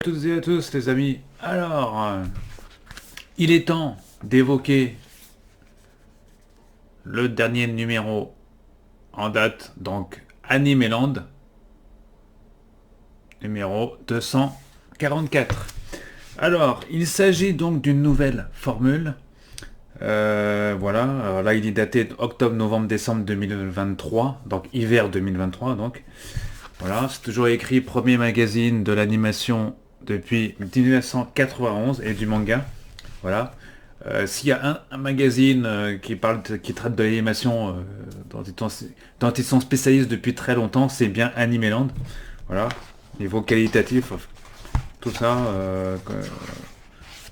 Toutes et à tous les amis, alors il est temps d'évoquer le dernier numéro en date, donc Animeland, numéro 244. Alors, il s'agit donc d'une nouvelle formule. Voilà, alors là il est daté octobre, novembre, décembre 2023, donc hiver 2023 donc. Voilà, c'est toujours écrit premier magazine de l'animation depuis 1991 et du manga. Voilà. S'il y a un magazine qui traite de l'animation dont ils sont spécialistes depuis très longtemps, c'est bien Animeland. Voilà. Niveau qualitatif, tout ça.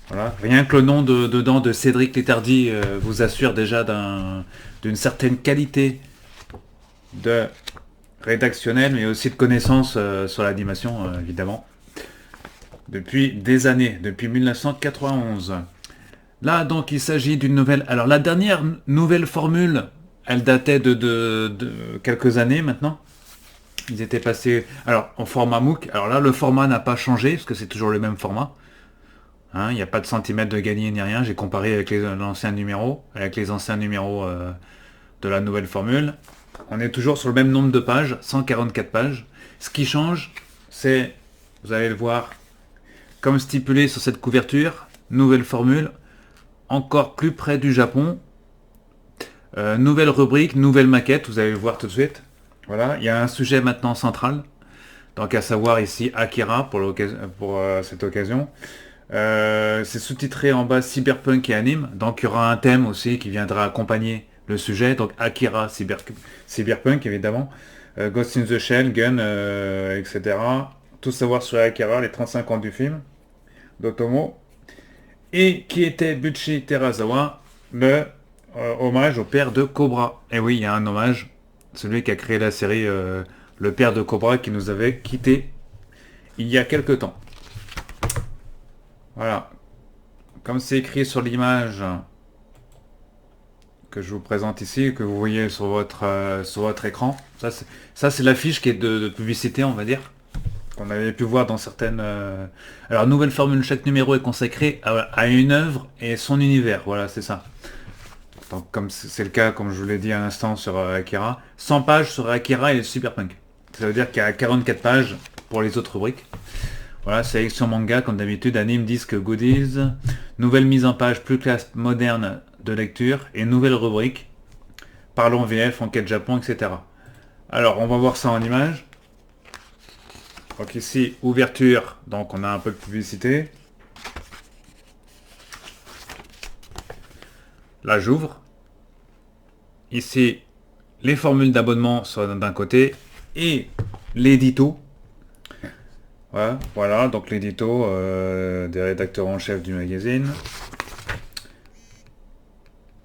Voilà. Rien que le nom dedans de Cédric Létardy vous assure déjà d'une certaine qualité de rédactionnelle, mais aussi de connaissances sur l'animation, évidemment. Depuis des années, depuis 1991. Là, donc, il s'agit d'une nouvelle... Alors, la dernière nouvelle formule, elle datait de quelques années maintenant. Ils étaient passés... Alors, en format MOOC. Alors là, le format n'a pas changé, parce que c'est toujours le même format. Hein, il n'y a pas de centimètres de gagné ni rien. J'ai comparé avec l'ancien numéro, avec les anciens numéros de la nouvelle formule. On est toujours sur le même nombre de pages, 144 pages. Ce qui change, c'est, vous allez le voir, comme stipulé sur cette couverture, nouvelle formule, encore plus près du Japon. Nouvelle rubrique, nouvelle maquette, vous allez le voir tout de suite. Voilà, il y a un sujet maintenant central. Donc à savoir ici Akira pour cette occasion. C'est sous-titré en bas Cyberpunk et anime. Donc il y aura un thème aussi qui viendra accompagner le sujet. Donc Akira, Cyberpunk évidemment. Ghost in the Shell, Gun, etc. Tout savoir sur Akira, les 35 ans du film d'Otomo. Et qui était Buchi Terasawa, le hommage au père de Cobra. Et oui, il y a un hommage, celui qui a créé la série, le père de Cobra, qui nous avait quitté il y a quelque temps. Voilà. Comme c'est écrit sur l'image que je vous présente ici, que vous voyez sur votre écran, ça c'est l'affiche qui est de publicité, on va dire. On avait pu voir dans certaines... Alors, nouvelle formule, chaque numéro est consacré à une œuvre et son univers. Voilà, c'est ça. Donc, comme c'est le cas, comme je vous l'ai dit à l'instant sur Akira, 100 pages sur Akira et Cyberpunk. Ça veut dire qu'il y a 44 pages pour les autres rubriques. Voilà, sélection manga, comme d'habitude, anime, disque, goodies, nouvelle mise en page plus classe moderne de lecture et nouvelle rubrique, parlons VF, enquête Japon, etc. Alors, on va voir ça en image. Donc ici, ouverture, donc on a un peu de publicité. Là, j'ouvre. Ici, les formules d'abonnement sont d'un côté et l'édito. Voilà, donc l'édito des rédacteurs en chef du magazine.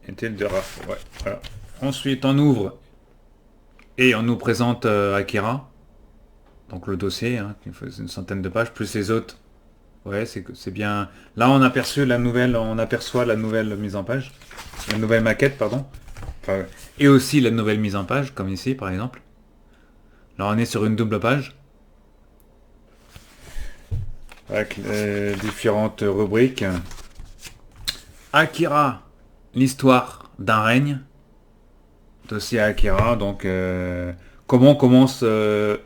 Est-il de RAF? Ouais, voilà. Ensuite, on ouvre et on nous présente Akira. Donc le dossier, hein, qui fait une centaine de pages, plus les autres. Ouais, c'est bien. Là, on aperçoit la nouvelle mise en page. La nouvelle maquette, pardon. Enfin, et aussi la nouvelle mise en page, comme ici, par exemple. Là, on est sur une double page. Avec les différentes rubriques. Akira, l'histoire d'un règne. Dossier Akira, donc... comment commence...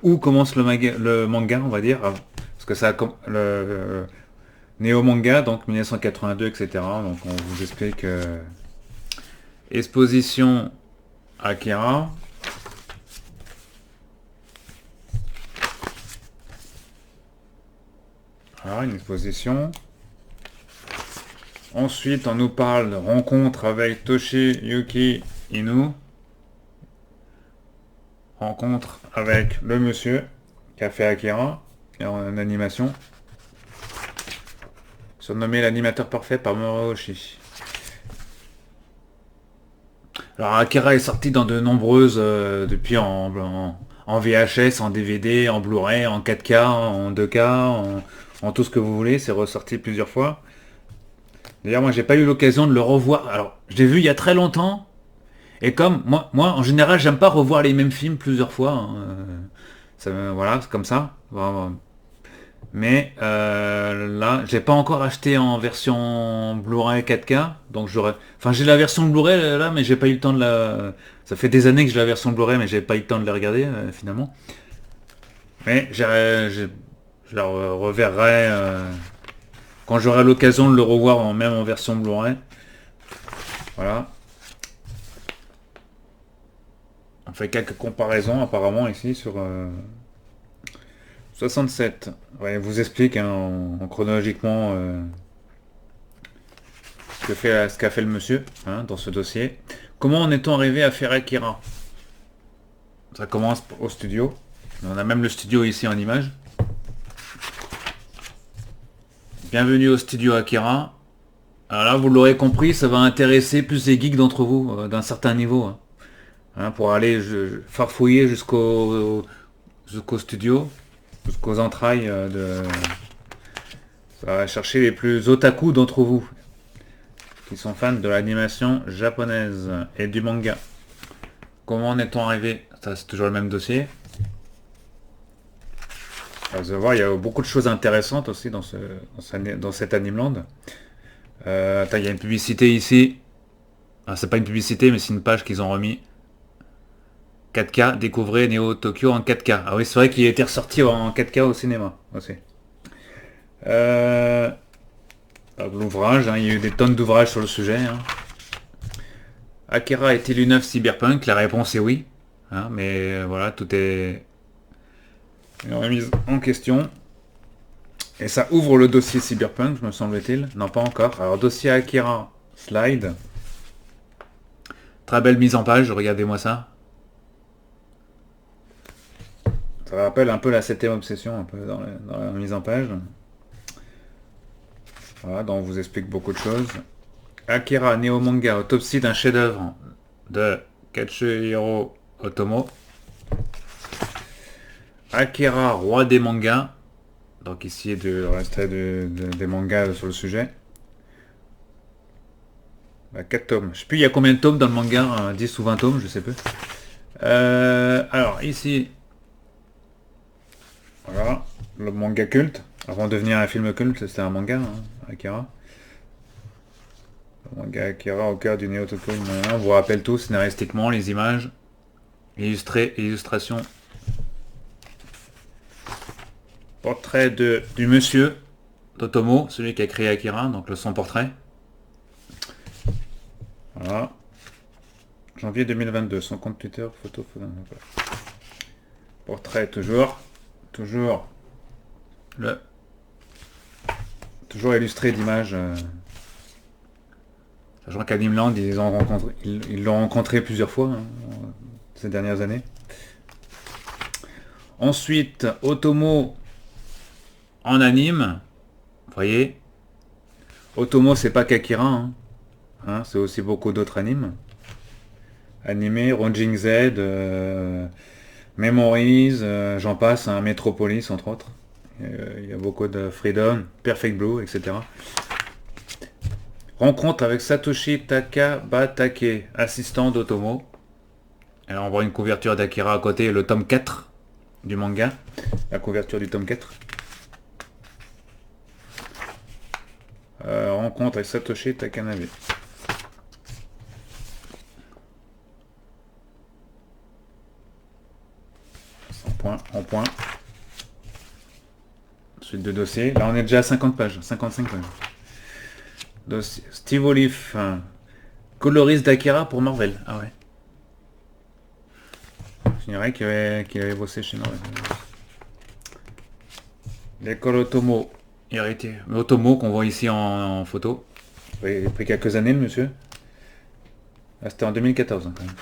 où commence le manga, on va dire. Parce que ça a le Néo Manga, donc 1982, etc. Donc on vous explique exposition Akira. Voilà, une exposition. Ensuite, on nous parle de rencontre avec Toshiyuki Inu. Rencontre avec le monsieur qui a fait Akira en animation. Surnommé l'animateur parfait par Moroshi. Alors Akira est sorti dans de nombreuses, depuis en VHS, en DVD, en Blu-ray, en 4K, en 2K, en tout ce que vous voulez, c'est ressorti plusieurs fois. D'ailleurs moi j'ai pas eu l'occasion de le revoir. Alors je l'ai vu il y a très longtemps, et comme moi en général j'aime pas revoir les mêmes films plusieurs fois. Hein, voilà, c'est comme ça. Vraiment. Mais là, je l'ai pas encore acheté en version Blu-ray 4K, donc j'aurais. Enfin, j'ai la version Blu-ray là, mais j'ai pas eu le temps de la. Ça fait des années que j'ai la version Blu-ray, mais j'ai pas eu le temps de la regarder finalement. Mais je la reverrai quand j'aurai l'occasion de le revoir même en version Blu-ray. Voilà. On fait quelques comparaisons apparemment ici sur 67. Ouais, il vous explique hein, chronologiquement ce qu'a fait le monsieur hein, dans ce dossier. Comment en est-on arrivé à faire Akira? Ça commence au studio. On a même le studio ici en image. Bienvenue au studio Akira. Alors là, vous l'aurez compris, ça va intéresser plus les geeks d'entre vous, d'un certain niveau. Hein, pour aller farfouiller jusqu'au studio, jusqu'aux entrailles Ça va chercher les plus otaku d'entre vous, qui sont fans de l'animation japonaise et du manga. Comment en est-on arrivé? Ça, c'est toujours le même dossier. Alors, vous allez voir, il y a beaucoup de choses intéressantes aussi dans cet Animeland. Il y a une publicité ici. Ah, c'est pas une publicité, mais c'est une page qu'ils ont remis. 4K, découvrez Neo Tokyo en 4K. Ah oui, c'est vrai qu'il a été ressorti en 4K au cinéma aussi. L'ouvrage, hein, il y a eu des tonnes d'ouvrages sur le sujet. Hein. Akira est-il une œuvre cyberpunk? La réponse est oui. Hein, mais voilà, tout est remise en question. Et ça ouvre le dossier cyberpunk, me semble-t-il. Non, pas encore. Alors, dossier Akira, slide. Très belle mise en page, regardez-moi ça. Ça rappelle un peu la 7ème obsession, un peu dans la mise en page. Voilà, donc on vous explique beaucoup de choses. Akira, néo-manga, autopsie d'un chef-d'œuvre de Katsuhiro Otomo. Akira, roi des mangas. Donc ici, le reste des mangas sur le sujet. 4 tomes. Je sais plus il y a combien de tomes dans le manga, 10 ou 20 tomes, je sais plus. Alors ici, voilà, le manga culte. Avant de devenir un film culte, c'était un manga, hein, Akira. Le manga Akira au cœur du Neo Tokyo. On vous rappelle tout scénaristiquement les images, illustrations. Portrait du monsieur d'Otomo, celui qui a créé Akira, donc son portrait. Voilà. Janvier 2022, son compte Twitter, photo. Portrait toujours illustré d'images. Sachant qu'Animeland, ils l'ont rencontré plusieurs fois hein, ces dernières années. Ensuite, Otomo en anime. Vous voyez, Otomo, c'est pas qu'Akira. Hein, c'est aussi beaucoup d'autres animes. Animé, Ronjing Z, Memories, j'en passe, hein, Metropolis entre autres. Il y a beaucoup de Freedom, Perfect Blue, etc. Rencontre avec Satoshi Takabatake, assistant d'Otomo. Alors on voit une couverture d'Akira à côté, le tome 4 du manga. La couverture du tome 4. Rencontre avec Satoshi Takanabe. En point. Suite de dossier. Là on est déjà à 50 pages, 55 pages. Dossier. Steve Olive, coloriste d'Akira pour Marvel. Ah ouais. J'ignorais qu'il avait bossé chez Marvel. L'école Otomo, héritier. Otomo qu'on voit ici en photo. Il a pris quelques années le monsieur. Ah, c'était en 2014 hein, quand même.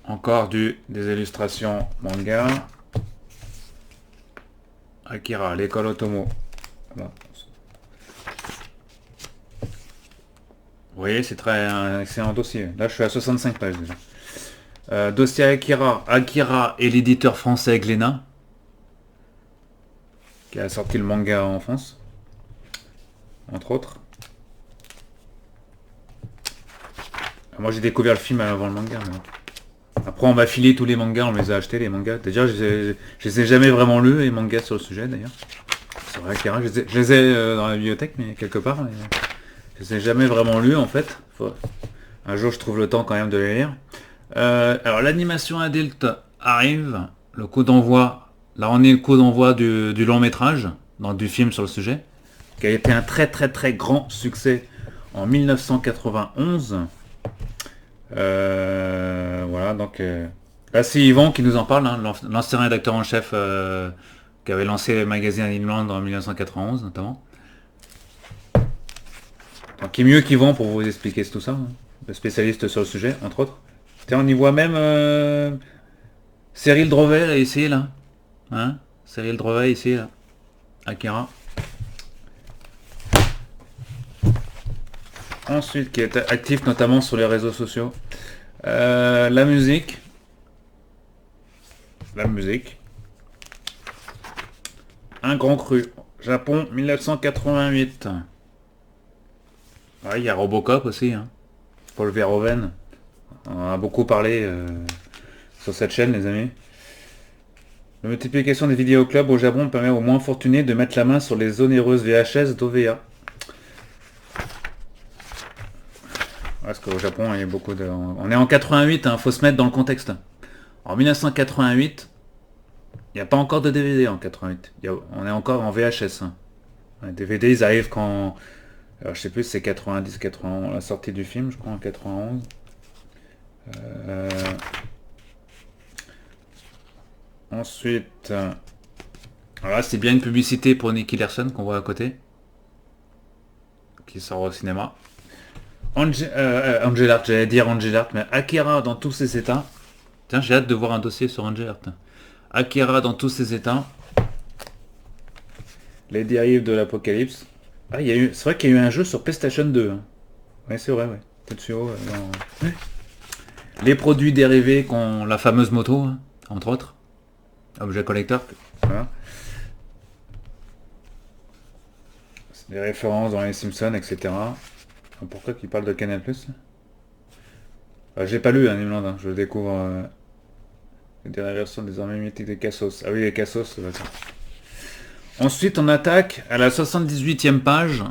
Encore des illustrations manga. Akira, l'école Otomo. Voilà. Vous voyez, c'est un dossier. Là, je suis à 65 pages déjà. Dossier Akira. Akira est l'éditeur français Glénat, qui a sorti le manga en France, entre autres. Moi, j'ai découvert le film avant le manga. Mais... Après, on m'a filé tous les mangas, on les a achetés, les mangas. Déjà, je les ai jamais vraiment lus, les mangas sur le sujet, d'ailleurs. C'est vrai, Akira, je les ai dans la bibliothèque, mais quelque part. Mais je les ai jamais vraiment lus, en fait. Un jour, je trouve le temps quand même de les lire. Alors, l'animation adulte arrive. Le coup d'envoi. Là, on est le coup d'envoi du long métrage, du film sur le sujet, qui a été un très très très grand succès en 1991. Voilà, donc là c'est Yvan qui nous en parle, hein, l'ancien rédacteur en chef qui avait lancé le magazine Animeland en 1991 notamment. Donc qui est mieux qu'Yvan pour vous expliquer tout ça, hein, le spécialiste sur le sujet, entre autres. Tiens, on y voit même Cyril Drevet ici, là. Hein, Cyril Drevet ici, là. Akira. Ensuite, qui est actif notamment sur les réseaux sociaux. La musique. Un grand cru. Japon, 1988. Ouais, il y a Robocop aussi. Hein. Paul Verhoeven. On en a beaucoup parlé sur cette chaîne, les amis. La multiplication des vidéoclubs au Japon permet aux moins fortunés de mettre la main sur les onéreuses VHS d'OVA. Parce qu'au Japon, il y a beaucoup de... On est en 88, hein, faut se mettre dans le contexte. En 1988, il n'y a pas encore de DVD en 88. On est encore en VHS. Hein. Les DVD, ils arrivent quand... Alors, je sais plus si c'est 90, 91, la sortie du film, je crois, en 91. Ensuite... Voilà, c'est bien une publicité pour Nicky Larson qu'on voit à côté. Qui sort au cinéma. Angel Art, j'allais dire Angel Art, mais Akira dans tous ses états. Tiens, j'ai hâte de voir un dossier sur Angel Art. Akira dans tous ses états. Les dérives de l'apocalypse. Ah, c'est vrai qu'il y a eu un jeu sur PlayStation 2. Hein. Ouais, c'est vrai, ouais. Tetsuo, ouais. Les produits dérivés qu'ont la fameuse moto, hein, entre autres. Objet collector. Voilà. C'est des références dans les Simpsons, etc. Pourquoi qu'il parle de Canal+. J'ai pas lu Animeland, hein. Je découvre des versions désormais mythiques des Cassos. Ah oui, les Cassos, Ensuite, on attaque à la 78e page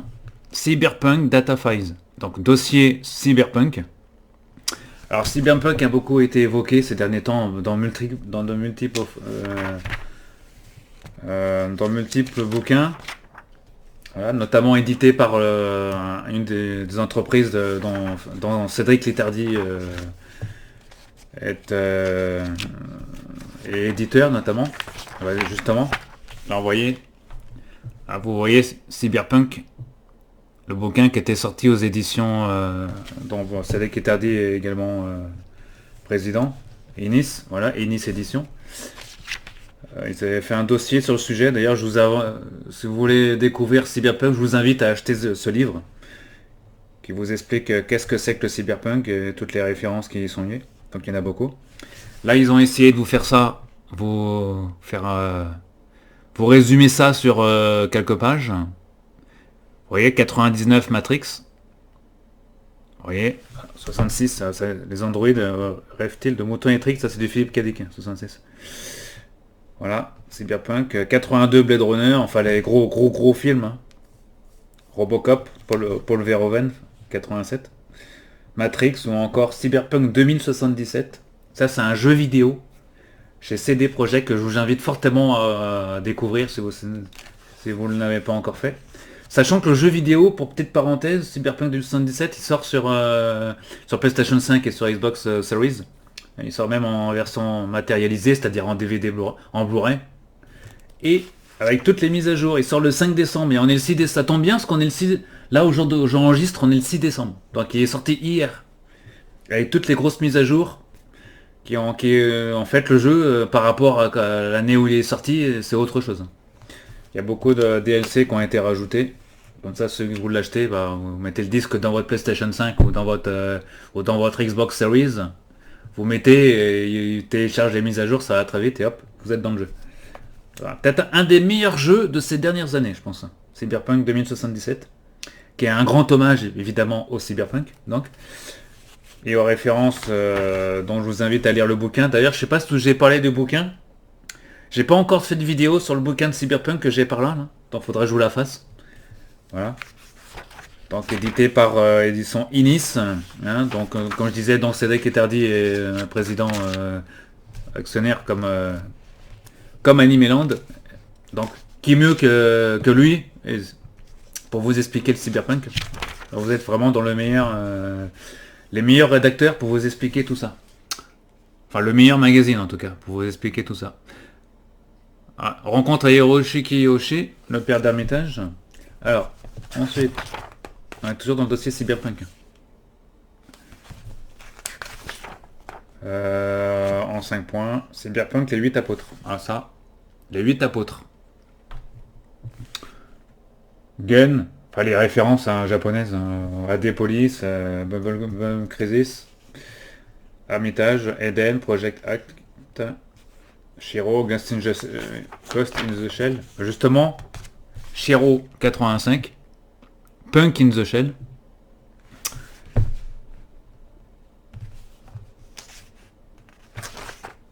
Cyberpunk Data Files. Donc, dossier Cyberpunk. Alors, Cyberpunk a beaucoup été évoqué ces derniers temps dans de multiples bouquins. Voilà, notamment édité par une des entreprises dont Cédric Létardy est éditeur notamment. Voilà, justement, là vous voyez Cyberpunk, le bouquin qui était sorti aux éditions dont Cédric Létardy est également président, Inis, voilà, Inis Édition. Ils avaient fait un dossier sur le sujet. D'ailleurs, si vous voulez découvrir Cyberpunk, je vous invite à acheter ce livre qui vous explique qu'est-ce que c'est que le Cyberpunk et toutes les références qui y sont liées. Donc il y en a beaucoup. Là, ils ont essayé de vous faire ça, vous résumer ça sur quelques pages. Vous voyez, 99 Matrix. Vous voyez, 66, les androïdes rêvent-ils de moutons électriques, ça c'est du Philippe Cadic, 66. Voilà, Cyberpunk, 82 Blade Runner, enfin les gros films. Hein. Robocop, Paul Verhoeven, 87. Matrix ou encore Cyberpunk 2077. Ça c'est un jeu vidéo chez CD Projekt que je vous invite fortement à découvrir si vous ne l'avez pas encore fait. Sachant que le jeu vidéo, pour petite parenthèse, Cyberpunk 2077, il sort sur PlayStation 5 et sur Xbox Series. Il sort même en version matérialisée, c'est-à-dire en DVD en Blu-ray. Et avec toutes les mises à jour, il sort le 5 décembre. Et on est le 6 décembre. Ça tombe bien parce qu'on est le 6... Là, aujourd'hui, j'enregistre, on est le 6 décembre. Donc il est sorti hier. Avec toutes les grosses mises à jour. En fait, le jeu, par rapport à l'année où il est sorti, c'est autre chose. Il y a beaucoup de DLC qui ont été rajoutés. Comme ça, si vous l'achetez, vous mettez le disque dans votre PlayStation 5 ou dans votre Xbox Series. Vous mettez, il télécharge les mises à jour, ça va très vite et hop, vous êtes dans le jeu. Voilà. Peut-être un des meilleurs jeux de ces dernières années, je pense. Cyberpunk 2077, qui est un grand hommage évidemment au Cyberpunk. Donc, et aux références dont je vous invite à lire le bouquin. D'ailleurs, je sais pas si j'ai parlé du bouquin. J'ai pas encore fait de vidéo sur le bouquin de Cyberpunk que j'ai par là. Donc faudrait que je vous la fasse. Voilà. Donc édité par édition Inis. Hein. Donc comme je disais, donc Cédric Ettardi est président actionnaire comme Animeland. Donc qui mieux que lui pour vous expliquer le Cyberpunk. Alors, vous êtes vraiment dans les meilleurs rédacteurs pour vous expliquer tout ça. Enfin le meilleur magazine en tout cas pour vous expliquer tout ça. Ah, rencontre à Hiroshi Kiyoshi, le père d'Armitage. Alors, ensuite, on est toujours dans le dossier Cyberpunk. En 5 points, Cyberpunk, les 8 apôtres. Ah ça, les 8 apôtres. Gun, enfin les références japonaises, Adepolis, Bubble Crisis, Armitage, Eden, Project Act, Shiro, Ghost in the Shell. Justement, Shiro 85, Punk in the Shell.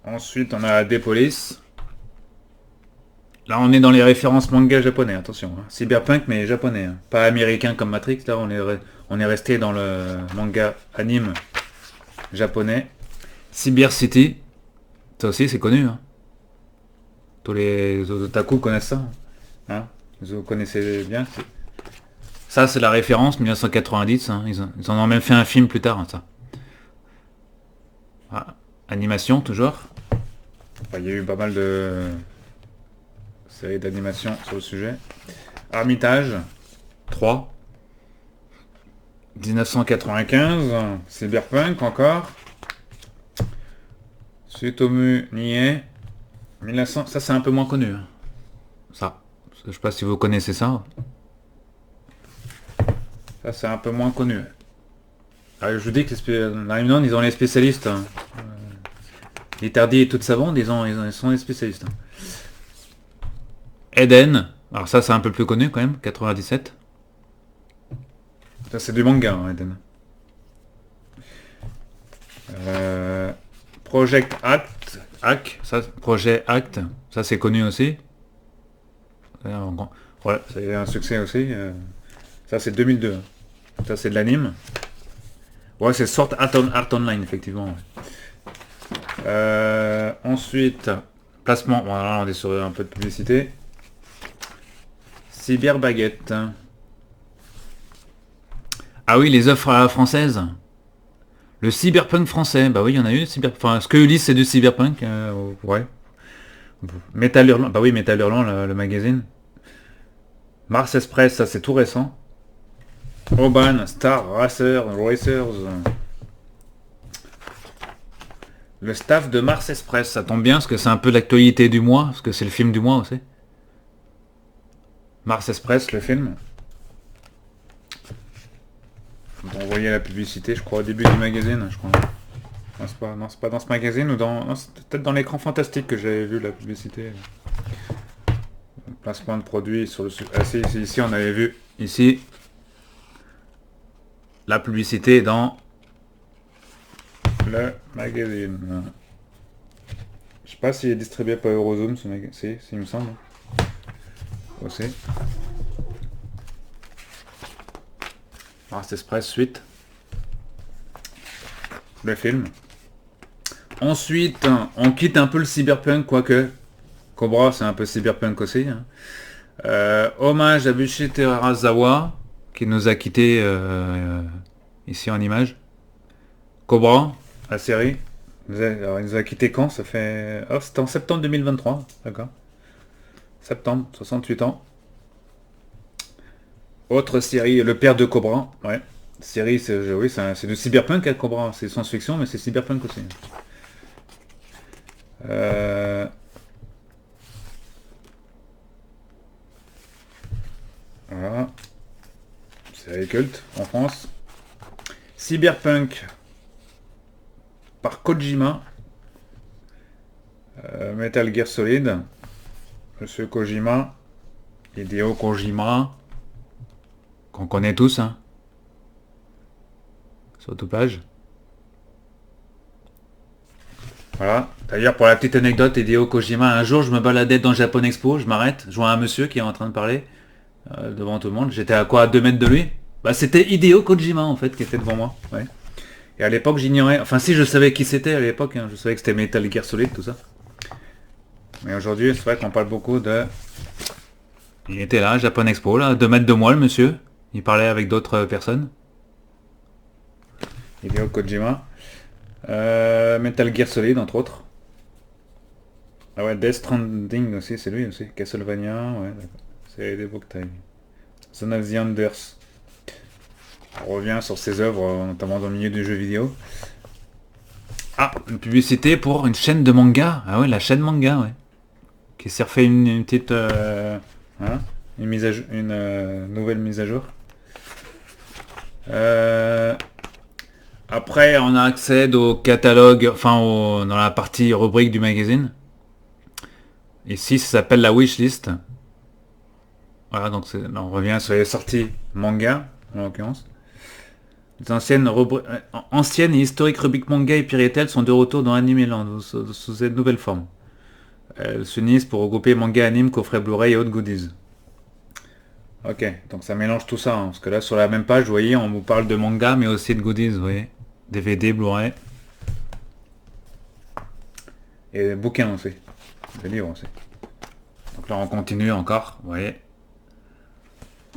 Ensuite, on a Adepolis. Là, on est dans les références manga japonais, attention. Hein. Cyberpunk, mais japonais. Hein. Pas américain comme Matrix, là, on est resté dans le manga anime japonais. Cyber City, ça aussi, c'est connu. Hein. Tous les otaku connaissent ça. Hein. Vous connaissez bien. Ça, c'est la référence 1990. Hein. Ils en ont même fait un film plus tard, hein, ça. Ah. Animation, toujours. Enfin, il y a eu pas mal de séries d'animation sur le sujet. Armitage 3. 1995. Cyberpunk encore. Tsutomu Nie. 1900. Ça, c'est un peu moins connu. Hein. Ça. Je sais pas si vous connaissez ça. Ça, c'est un peu moins connu. Alors, je vous dis que ils ont les spécialistes. Hein. Les Tardy et toute sa bande, ils sont les spécialistes. Hein. Eden. Alors ça, c'est un peu plus connu quand même. 97. Ça, c'est du manga, hein, Eden. Project Act. Project Act. Ça, c'est connu aussi. Ouais, c'est un succès aussi. Ça, c'est 2002. Ça, c'est de l'anime. Ouais, c'est Sword Art Online, effectivement. Ensuite, placement. Voilà, on est sur un peu de publicité. Cyber Baguette. Ah oui, les offres françaises. Le cyberpunk français. Bah oui, il y en a eu. Enfin, ce que Ulysse, c'est du cyberpunk. Ouais. Metal Hurlant. Bah oui, Metal Hurlant, le magazine. Mars Express, ça c'est tout récent. Auban, Star Racers. Le staff de Mars Express, ça tombe bien parce que c'est un peu l'actualité du mois, parce que c'est le film du mois aussi. Mars Express, le film. On voyait la publicité, je crois, au début du magazine, je crois. Non, c'est pas dans ce magazine ou dans. Non, c'est peut-être dans l'écran fantastique que j'avais vu la publicité. Placement de produits sur le. Ah si, ici on avait vu. Ici. La publicité dans le magazine. Je sais pas s'il est distribué par Eurozoom ce magazine. Si, il me semble. Aussi. Mars Express suite. Le film. Ensuite, on quitte un peu le cyberpunk, quoique. Cobra, c'est un peu cyberpunk aussi. Hein. Hommage à Bushi Terazawa, qui nous a quitté ici en image. Cobra, la série. Alors, il nous a quitté quand? Ça fait. Oh, c'était en septembre 2023, d'accord. Septembre, 68 ans. Autre série, Le Père de Cobra, ouais. Série, c'est du cyberpunk, hein, Cobra. C'est science-fiction, mais c'est cyberpunk aussi. Voilà. Série culte en France. Cyberpunk par Kojima. Metal Gear Solid. Monsieur Kojima. Hideo Kojima. Qu'on connaît tous, hein. Sur toute page. Voilà. D'ailleurs, pour la petite anecdote, Hideo Kojima, un jour, je me baladais dans Japan Expo, je m'arrête, je vois un monsieur qui est en train de parler devant tout le monde. J'étais à quoi, à 2 mètres de lui. Bah, c'était Hideo Kojima, en fait, qui était devant moi. Ouais. Et à l'époque, j'ignorais... Enfin, si, je savais qui c'était à l'époque. Hein. Je savais que c'était Metal Gear Solid, tout ça. Mais aujourd'hui, c'est vrai qu'on parle beaucoup de... Il était là, Japan Expo, là, à 2 mètres de moi, le monsieur. Il parlait avec d'autres personnes. Hideo Kojima. Metal Gear Solid, entre autres. Ah ouais, Death Stranding aussi, c'est lui aussi. Castlevania, ouais, d'accord. C'est des Book Time. Son of the Enders. On revient sur ses œuvres, notamment dans le milieu du jeu vidéo. Ah, une publicité pour une chaîne de manga. Ah ouais, la chaîne manga, ouais. Qui s'est refait une petite... voilà, une mise à jour, une nouvelle mise à jour. Après, on a accès au catalogue, enfin, dans la partie rubrique du magazine. Ici, ça s'appelle la wishlist. Voilà, donc on revient sur les sorties manga, en l'occurrence. Les anciennes et historiques rubriques manga et Piritel sont de retour dans Anime Land, sous cette nouvelle forme. Elles s'unissent pour regrouper manga, anime, coffret Blu-ray et autres goodies. Ok, donc ça mélange tout ça, hein, parce que là, sur la même page, vous voyez, on vous parle de manga, mais aussi de goodies, vous voyez. DVD, Blu-ray. Et des bouquins aussi. Des livres aussi. Donc là, on continue encore, vous voyez.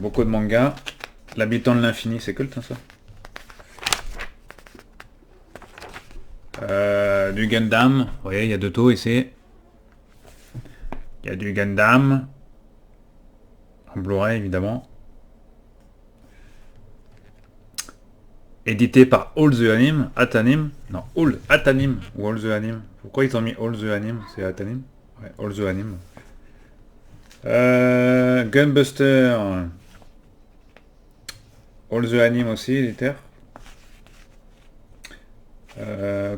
Beaucoup de mangas. L'habitant de l'infini, c'est culte, hein, ça. Du Gundam, vous voyez, il y a de tout ici. Il y a du Gundam. En Blu-ray, évidemment. Édité par All the Anime, Atanim. Non, All Atanim ou All the Anime. Pourquoi ils ont mis All the Anime? C'est Atanim. Ouais, All the Anime. Gunbuster. All the Anime aussi, éditeur.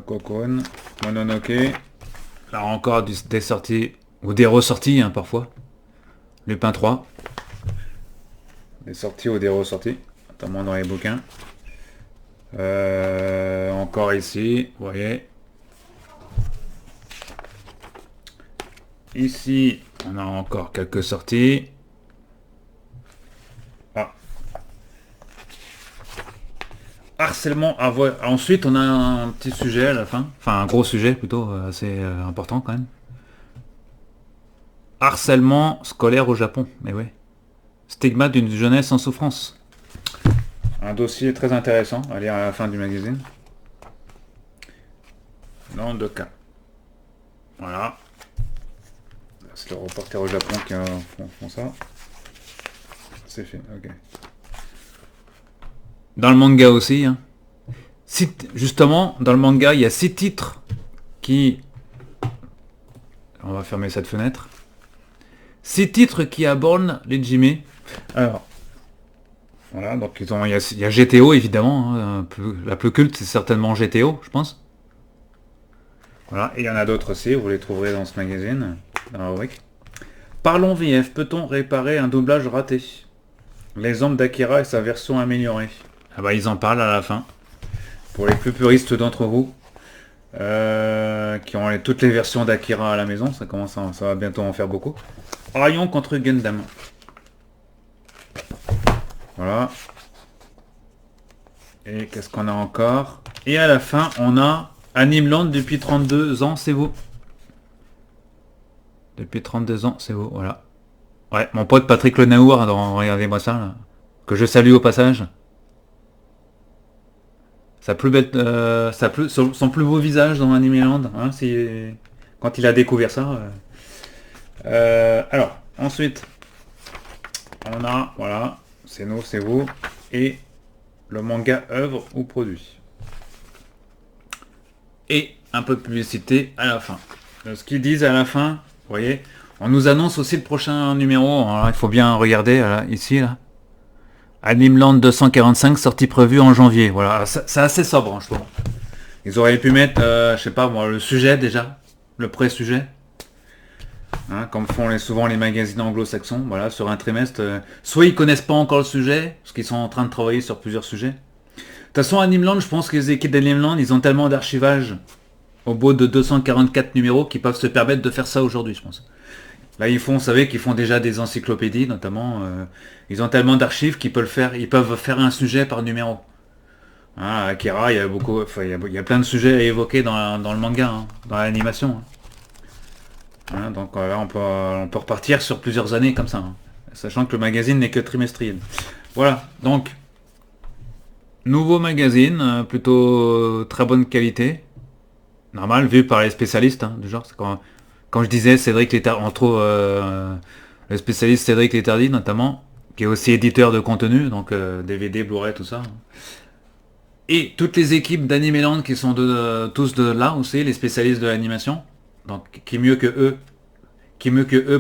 Cocoon. Mononoke. Là encore des sorties, ou des ressorties, hein, parfois. Lupin 3. Des sorties ou des ressorties, notamment dans les bouquins. Encore ici, vous voyez. Ici, on a encore quelques sorties. Ah. Harcèlement à voix. Ensuite, on a un petit sujet à la fin. Enfin, un gros sujet plutôt, assez important quand même. Harcèlement scolaire au Japon. Mais oui. Stigmate d'une jeunesse en souffrance. Un dossier très intéressant à lire à la fin du magazine. Dans 2 cas. Voilà. C'est le reporter au Japon qui font ça. C'est fait, ok. Dans le manga aussi, hein. Justement, dans le manga, il y a 6 titres qui... On va fermer cette fenêtre. 6 titres qui abordent les Jimé. Alors, voilà, donc il y a GTO évidemment, hein, la plus culte c'est certainement GTO, je pense. Voilà, et il y en a d'autres aussi, vous les trouverez dans ce magazine, dans la rubrique. Parlons VF, peut-on réparer un doublage raté? L'exemple d'Akira et sa version améliorée. Ah bah ils en parlent à la fin. Pour les plus puristes d'entre vous, qui ont toutes les versions d'Akira à la maison, ça va bientôt en faire beaucoup. Rayon contre Gundam. Voilà. Et qu'est-ce qu'on a encore? Et à la fin, on a Animeland depuis 32 ans, c'est vous. Depuis 32 ans, c'est vous, voilà. Ouais, mon pote Patrick Lenaour, regardez-moi ça, là, que je salue au passage. Sa plus belle, son plus beau visage dans Animeland, hein, quand il a découvert ça. Alors, ensuite, on a, voilà, c'est nous, c'est vous, et le manga œuvre ou produit. Et un peu de publicité à la fin. Ce qu'ils disent à la fin, vous voyez, on nous annonce aussi le prochain numéro, alors, il faut bien regarder, là, ici, là. Animeland 245, sortie prévue en janvier. Voilà, c'est assez sobre, hein, je trouve. Ils auraient pu mettre, je sais pas moi, le sujet déjà, le pré-sujet. Hein, comme font souvent les magazines anglo-saxons, voilà, sur un trimestre. Soit ils connaissent pas encore le sujet, parce qu'ils sont en train de travailler sur plusieurs sujets. De toute façon, Animeland, je pense que les équipes d'Animeland, ils ont tellement d'archivage au bout de 244 numéros qui peuvent se permettre de faire ça aujourd'hui, je pense. Là, vous savez qu'ils font déjà des encyclopédies, notamment. Ils ont tellement d'archives qu'ils peuvent faire un sujet par numéro. Hein, Akira, il y a beaucoup, enfin, il y a plein de sujets à évoquer dans le manga, hein, dans l'animation. Hein, donc là, on peut repartir sur plusieurs années comme ça, hein, sachant que le magazine n'est que trimestriel. Voilà, donc nouveau magazine, plutôt très bonne qualité, normal vu par les spécialistes, hein, du genre. C'est quand je disais Cédric Létardi, entre autres, le spécialiste Cédric Létardi notamment, qui est aussi éditeur de contenu, donc DVD, Blu-ray, tout ça. Et toutes les équipes d'Animeland qui sont tous de là aussi, les spécialistes de l'animation. Donc qui mieux que eux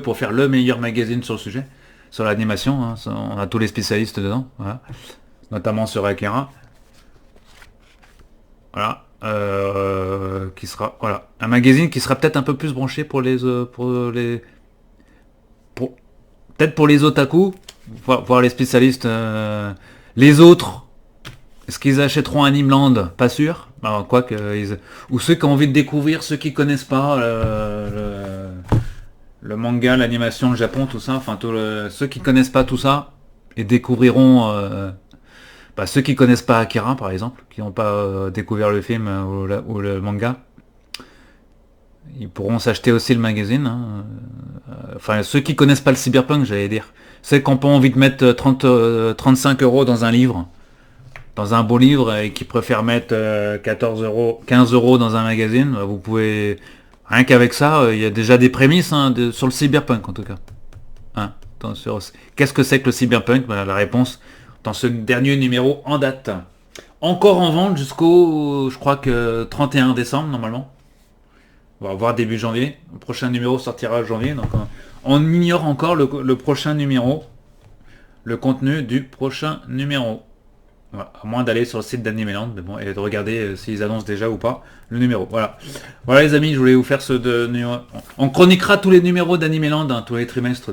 pour faire le meilleur magazine sur le sujet, sur l'animation. Hein, on a tous les spécialistes dedans, voilà. Notamment sur Akira. Voilà. Qui sera, voilà, un magazine qui sera peut-être un peu plus branché peut-être pour les otaku, voir les spécialistes, les autres. Est-ce qu'ils achèteront Animeland? Pas sûr. Alors, ou ceux qui ont envie de découvrir, ceux qui connaissent pas le manga, l'animation, le Japon, tout ça. Enfin, ceux qui connaissent pas tout ça et découvriront. Ceux qui connaissent pas Akira, par exemple, qui n'ont pas découvert le film ou le manga, ils pourront s'acheter aussi le magazine. Hein. Enfin, ceux qui connaissent pas le cyberpunk, j'allais dire. Ceux qui n'ont pas envie de mettre 35 euros dans un livre. Dans un beau livre et qui préfèrent mettre 14 euros, 15 euros dans un magazine, vous pouvez, rien qu'avec ça, il y a déjà des prémices, hein, sur le cyberpunk en tout cas. Hein, qu'est-ce que c'est que le cyberpunk? La réponse dans ce dernier numéro en date. Encore en vente jusqu'au, je crois que 31 décembre normalement. On va voir début janvier. Le prochain numéro sortira en janvier, donc on ignore encore le prochain numéro, le contenu du prochain numéro. Voilà, à moins d'aller sur le site d'Animeland, mais bon, et de regarder s'ils annoncent déjà ou pas le numéro. Voilà. Voilà les amis, je voulais vous faire numéro. On chroniquera tous les numéros d'Animeland, hein, tous les trimestres.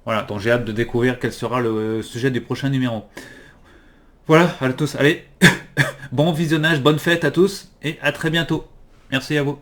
Voilà, donc j'ai hâte de découvrir quel sera le sujet du prochain numéro. Voilà, à tous, allez, bon visionnage, bonne fête à tous, et à très bientôt. Merci à vous.